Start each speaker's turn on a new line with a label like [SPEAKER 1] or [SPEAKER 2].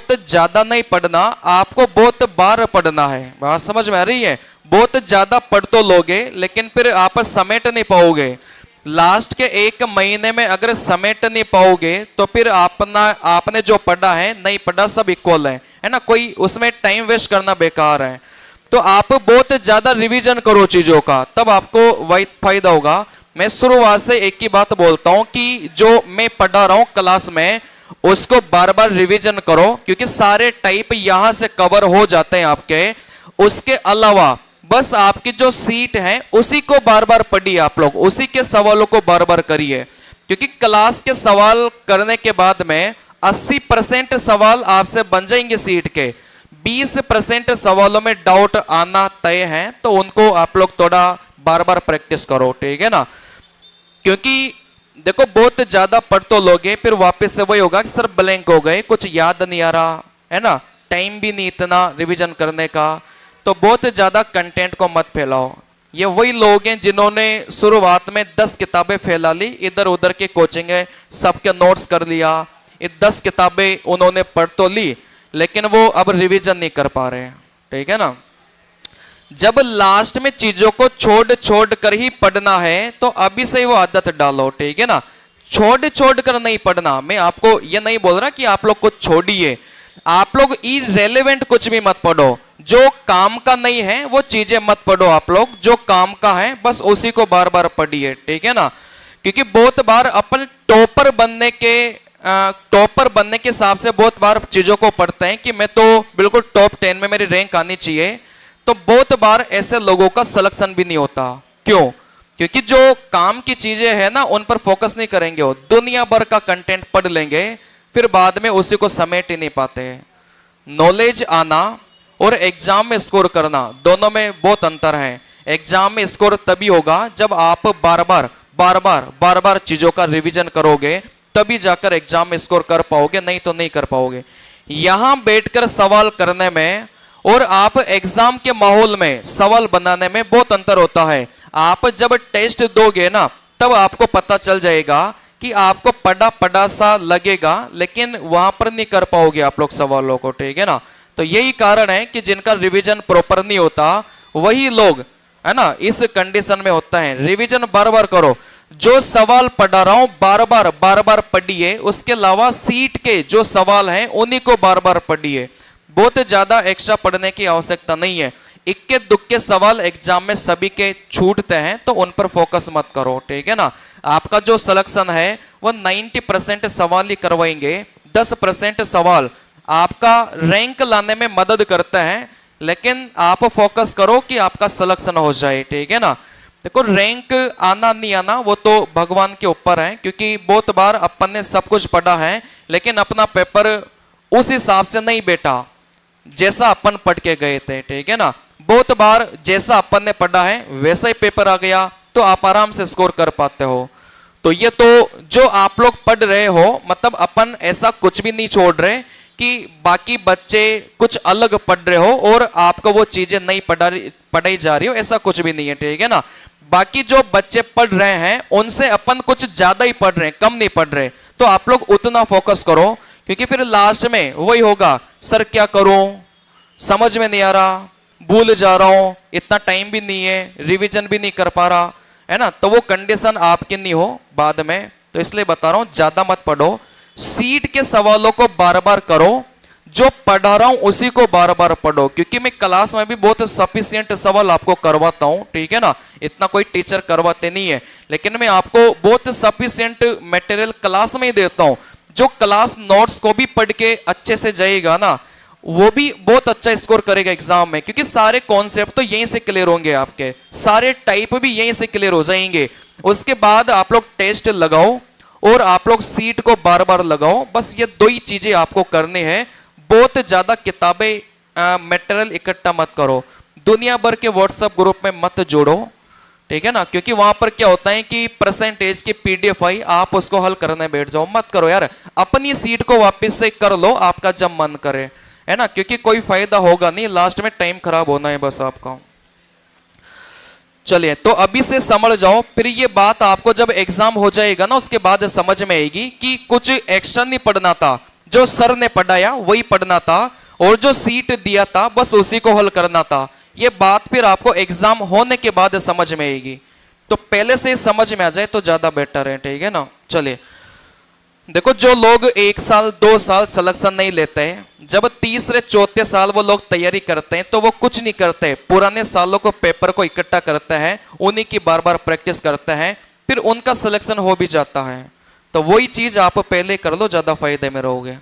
[SPEAKER 1] बहुत ज्यादा नहीं पढ़ना, आपको बहुत बार पढ़ना है। बात समझ में आ रही है? बहुत ज्यादा पढ़ तो लोगे लेकिन फिर आप समेट नहीं पाओगे। लास्ट के 1 महीने में अगर समेट नहीं पाओगे तो फिर आपने जो पढ़ा है नहीं पढ़ा सब इक्वल है ना, कोई उसमें टाइम वेस्ट करना बेकार है। तो आप बहुत ज्यादा रिवीजन करो चीजों का, तब आपको वही फायदा होगा। मैं शुरुआत से एक ही बात बोलता हूं कि जो मैं पढ़ा रहा हूं क्लास में उसको बार बार रिवीजन करो, क्योंकि सारे टाइप यहां से कवर हो जाते हैं आपके। उसके अलावा बस आपकी जो सीट है उसी को बार बार पढ़िए, आप लोग उसी के सवालों को बार बार करिए, क्योंकि क्लास के सवाल करने के बाद में 80% सवाल आपसे बन जाएंगे सीट के, 20% सवालों में डाउट आना तय है, तो उनको आप लोग थोड़ा बार बार प्रैक्टिस करो, ठीक है ना। क्योंकि देखो बहुत ज्यादा पढ़ तो लोगे फिर वापस से वही होगा कि सर ब्लैंक हो गए, कुछ याद नहीं आ रहा है ना, टाइम भी नहीं इतना रिवीजन करने का। तो बहुत ज्यादा कंटेंट को मत फैलाओ। ये वही लोग हैं जिन्होंने शुरुआत में 10 किताबें फैला ली, इधर उधर के कोचिंग है, सबके नोट्स कर लिया, ये 10 किताबें उन्होंने पढ़ तो ली लेकिन वो अब रिवीजन नहीं कर पा रहे, ठीक है ना। जब लास्ट में चीजों को छोड़ छोड़ कर ही पढ़ना है तो अभी से वो आदत डालो, ठीक है ना। छोड़ छोड़ कर नहीं पढ़ना। मैं आपको ये नहीं बोल रहा कि आप लोग कुछ छोड़िए, आप लोग इरेलेवेंट कुछ भी मत पढ़ो, जो काम का नहीं है वो चीजें मत पढ़ो, आप लोग जो काम का है बस उसी को बार बार पढ़िए, ठीक है ना। क्योंकि बहुत बार अपन टॉपर बनने के हिसाब से बहुत बार चीजों को पढ़ते हैं कि मैं तो बिल्कुल टॉप 10 में मेरी रैंक आनी चाहिए, तो बहुत बार ऐसे लोगों का सिलेक्शन भी नहीं होता। क्यों? क्योंकि जो काम की चीजें हैं ना उन पर फोकस नहीं करेंगे, वो दुनिया भर का कंटेंट पढ़ लेंगे फिर बाद में उसी को समेट ही नहीं पाते। नॉलेज आना और एग्जाम में स्कोर करना दोनों में बहुत अंतर है। एग्जाम में स्कोर तभी होगा जब आप बार बार चीजों का रिवीजन करोगे, तभी जाकर एग्जाम में स्कोर कर पाओगे, नहीं तो नहीं कर पाओगे। यहां बैठकर सवाल करने में और आप एग्जाम के माहौल में सवाल बनाने में बहुत अंतर होता है। आप जब टेस्ट दोगे ना तब आपको पता चल जाएगा कि आपको पढ़ा सा लगेगा लेकिन वहां पर नहीं कर पाओगे आप लोग सवालों को, ठीक है ना। तो यही कारण है कि जिनका रिवीजन प्रॉपर नहीं होता वही लोग है ना इस कंडीशन में होता है। रिवीजन बार बार करो, जो सवाल पढ़ा रहा हूं बार बार पढ़िए, उसके अलावा सीट के जो सवाल हैं उन्हीं को बार बार पढ़िए, बहुत ज्यादा एक्स्ट्रा पढ़ने की आवश्यकता नहीं है। इक्के दुक्के सवाल एग्जाम में सभी के छूटते हैं तो उन पर फोकस मत करो, ठीक है ना। आपका जो सिलेक्शन है वो 90% सवाल ही करवाएंगे, 10% सवाल आपका रैंक लाने में मदद करते हैं, लेकिन आप फोकस करो कि आपका सिलेक्शन हो जाए, ठीक है ना। देखो रैंक आना नहीं आना वो तो भगवान के ऊपर है, क्योंकि बहुत बार अपन ने सब कुछ पढ़ा है लेकिन अपना पेपर उस हिसाब से नहीं बैठा जैसा अपन पढ़ के गए थे, ठीक है ना। बहुत बार जैसा अपन ने पढ़ा है वैसा ही पेपर आ गया तो आप आराम से स्कोर कर पाते हो। तो ये तो जो आप लोग पढ़ रहे हो, मतलब अपन ऐसा कुछ भी नहीं छोड़ रहे कि बाकी बच्चे कुछ अलग पढ़ रहे हो और आपको वो चीजें नहीं पढ़ाई जा रही हो, ऐसा कुछ भी नहीं है, ठीक है ना। बाकी जो बच्चे पढ़ रहे हैं उनसे अपन कुछ ज्यादा ही पढ़ रहे हैं, कम नहीं पढ़ रहे, तो आप लोग उतना फोकस करो, क्योंकि फिर लास्ट में वही होगा, सर क्या करूं, समझ में नहीं आ रहा, भूल जा रहा हूं, इतना टाइम भी नहीं है, रिवीजन भी नहीं कर पा रहा है ना, तो वो कंडीशन आपकी नहीं हो बाद में। तो इसलिए बता रहा हूं ज्यादा मत पढ़ो, सीट के सवालों को बार बार करो, जो पढ़ा रहा हूं उसी को बार बार पढ़ो, क्योंकि मैं क्लास में भी बहुत सफिशिएंट सवाल आपको करवाता हूं, ठीक है ना। इतना कोई टीचर करवाते नहीं है, लेकिन मैं आपको बहुत सफिशिएंट मटेरियल क्लास में ही देता हूं। जो क्लास नोट्स को भी पढ़ के अच्छे से जाएगा ना वो भी बहुत अच्छा स्कोर करेगा एग्जाम में, क्योंकि सारे कॉन्सेप्ट तो यहीं से क्लियर होंगे, आपके सारे टाइप भी यहीं से क्लियर हो जाएंगे। उसके बाद आप लोग टेस्ट लगाओ और आप लोग सीट को बार बार लगाओ, बस ये दो ही चीजें आपको करनी है। बहुत ज्यादा किताबें मटेरियल इकट्ठा मत करो, दुनिया भर के व्हाट्सएप ग्रुप में मत जोड़ो, ठीक है ना, क्योंकि वहां पर क्या होता है कि परसेंटेज की पीडीएफ आई, आप उसको हल करने बैठ जाओ, मत करो यार। अपनी सीट को वापस से कर लो आपका जब मन करे, है ना, क्योंकि कोई फायदा होगा नहीं, लास्ट में टाइम खराब होना है बस आपका। चलिए तो अभी से समझ जाओ, फिर ये बात आपको जब एग्जाम हो जाएगा ना उसके बाद समझ में आएगी कि कुछ एक्स्ट्रा नहीं पढ़ना था, जो सर ने पढ़ाया वही पढ़ना था और जो सीट दिया था बस उसी को हल करना था। ये बात फिर आपको एग्जाम होने के बाद समझ में आएगी, तो पहले से समझ में आ जाए तो ज्यादा बेटर है, ठीक है ना। चलिए देखो, जो लोग 1 साल 2 साल सिलेक्शन नहीं लेते हैं, जब तीसरे चौथे साल वो लोग तैयारी करते हैं तो वो कुछ नहीं करते, पुराने सालों को पेपर को इकट्ठा करते हैं, उन्हीं की बार बार प्रैक्टिस करते हैं, फिर उनका सिलेक्शन हो भी जाता है। तो वही चीज आप पहले कर लो, ज्यादा फायदे में रहोगे।